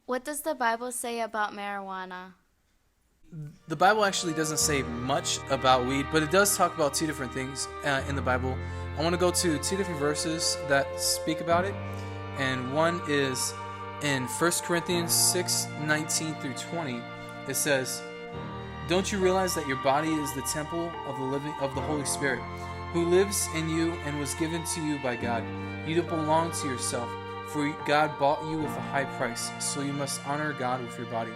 What does the Bible say about marijuana? The Bible actually doesn't say much about weed, but it does talk about two different things in the Bible. I want to go to two different verses that speak about it, and one is in 1 Corinthians 6:19 through 20. It says, "Don't you realize that your body is the temple of the Holy Spirit, who lives in you and was given to you by God? You don't belong to yourself, for God bought you with a high price, so you must honor God with your body."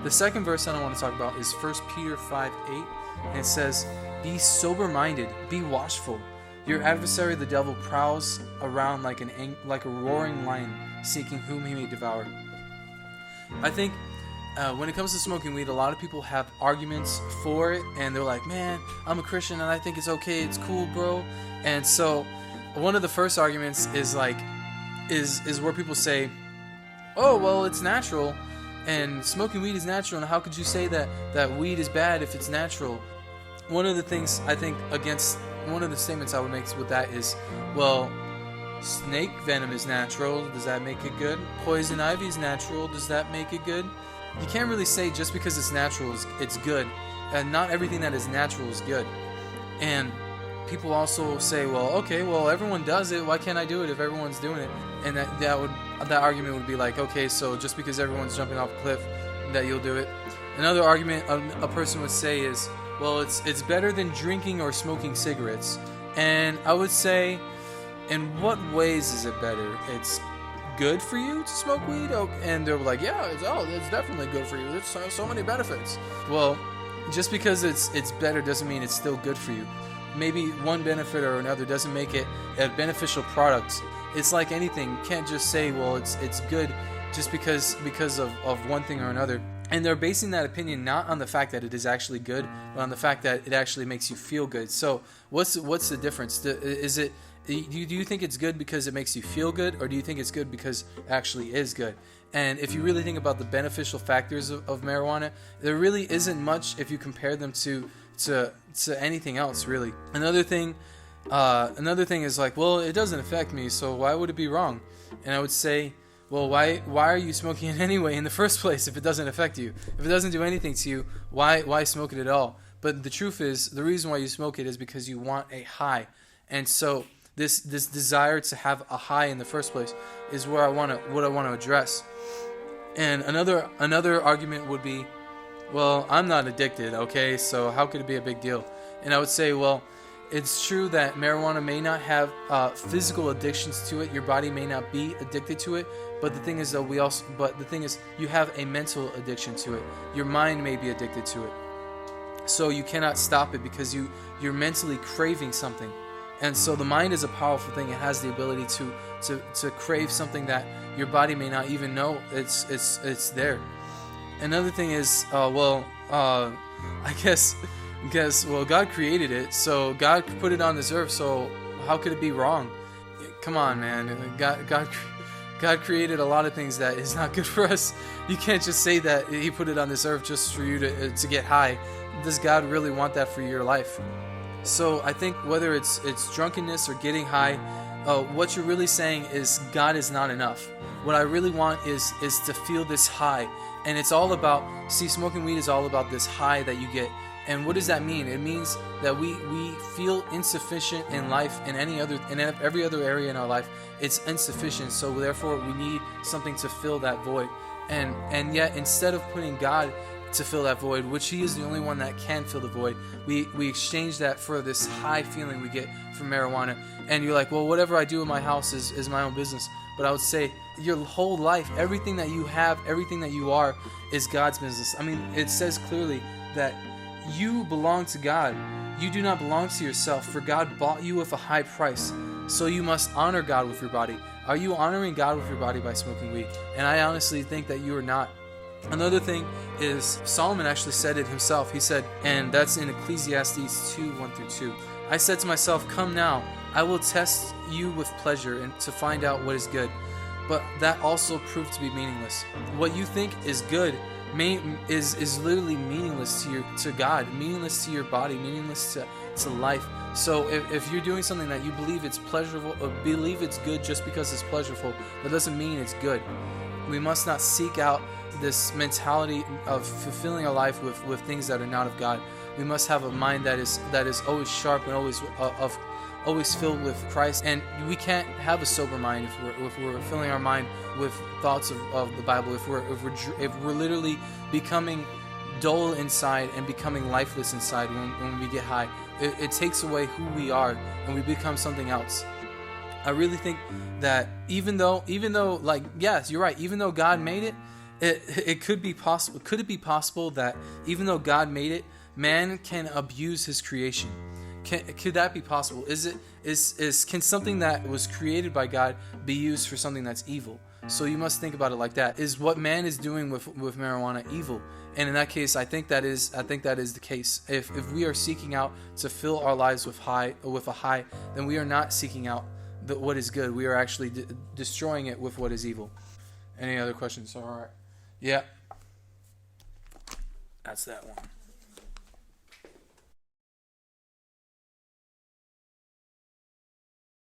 The second verse that I want to talk about is 1 Peter 5:8, and it says, "Be sober-minded, be watchful. Your adversary, the devil, prowls around like a roaring lion, seeking whom he may devour." I think when it comes to smoking weed, a lot of people have arguments for it, and they're like, "Man, I'm a Christian and I think it's okay, it's cool, bro." And so one of the first arguments is where people say, "Oh, well, it's natural, and smoking weed is natural, and how could you say that weed is bad if it's natural?" One of the things I think one of the statements I would make with that is, well, snake venom is natural, does that make it good? Poison ivy is natural, does that make it good? You can't really say just because it's natural it's good, and not everything that is natural is good. And people also say, well, okay, well, everyone does it, why can't I do it if everyone's doing it? And that argument would be like, okay, so just because everyone's jumping off a cliff, that you'll do it. Another argument a person would say is, well, it's better than drinking or smoking cigarettes. And I would say, in what ways is it better? It's good for you to smoke weed? And they're like, yeah, it's definitely good for you. There's so many benefits. Well, just because it's better doesn't mean it's still good for you. Maybe one benefit or another doesn't make it a beneficial product. It's like anything. You can't just say, well, it's good just because of one thing or another. And they're basing that opinion not on the fact that it is actually good, but on the fact that it actually makes you feel good. So what's the difference? Do you think it's good because it makes you feel good, or do you think it's good because it actually is good? And if you really think about the beneficial factors of marijuana, there really isn't much if you compare them to anything else, really. Another thing is like, well, it doesn't affect me, so why would it be wrong? And I would say, well, why are you smoking it anyway in the first place if it doesn't affect you? If it doesn't do anything to you, why smoke it at all? But the truth is, the reason why you smoke it is because you want a high. And so this desire to have a high in the first place is what I want to address. And another argument would be, well, I'm not addicted, okay, so how could it be a big deal? And I would say, well, it's true that marijuana may not have physical addictions to it. Your body may not be addicted to it, but the thing is, you have a mental addiction to it. Your mind may be addicted to it, so you cannot stop it because you're mentally craving something. And so the mind is a powerful thing. It has the ability to crave something that your body may not even know it's there. Another thing is, I guess, well, God created it, so God put it on this earth, so how could it be wrong? Come on, man. God created a lot of things that is not good for us. You can't just say that He put it on this earth just for you to get high. Does God really want that for your life? So I think whether it's drunkenness or getting high, what you're really saying is God is not enough. What I really want is to feel this high. And it's all about, smoking weed is all about this high that you get. And what does that mean? It means that we feel insufficient in life, in every other area in our life. It's insufficient, so therefore we need something to fill that void. And yet, instead of putting God to fill that void, which He is the only one that can fill the void, we exchange that for this high feeling we get from marijuana. And you're like, well, whatever I do in my house is my own business. But I would say your whole life, everything that you have, everything that you are, is God's business. I mean, it says clearly that you belong to God. You do not belong to yourself, for God bought you with a high price. So you must honor God with your body. Are you honoring God with your body by smoking weed? And I honestly think that you are not. Another thing is, Solomon actually said it himself. He said, and that's in Ecclesiastes 2:1-2. I said to myself, come now, I will test you with pleasure and to find out what is good. But that also proved to be meaningless. What you think is good is literally meaningless to God, meaningless to your body, meaningless to life. So if you're doing something that you believe it's pleasurable, or believe it's good just because it's pleasurable, that doesn't mean it's good. We must not seek out this mentality of fulfilling our life with things that are not of God. We must have a mind that is always sharp and always filled with Christ. And we can't have a sober mind if we're filling our mind with thoughts of the Bible. If we're literally becoming dull inside and becoming lifeless inside when we get high, it takes away who we are and we become something else. I really think that even though like, yes, you're right, even though God made it, it could be possible. Could it be possible that even though God made it, man can abuse his creation? Could that be possible? Can something that was created by God be used for something that's evil? So you must think about it like that. Is what man is doing with marijuana evil? And in that case, I think that is the case. If we are seeking out to fill our lives with a high, then we are not seeking out what is good. We are actually destroying it with what is evil. Any other questions? All right. Yeah. That's that one.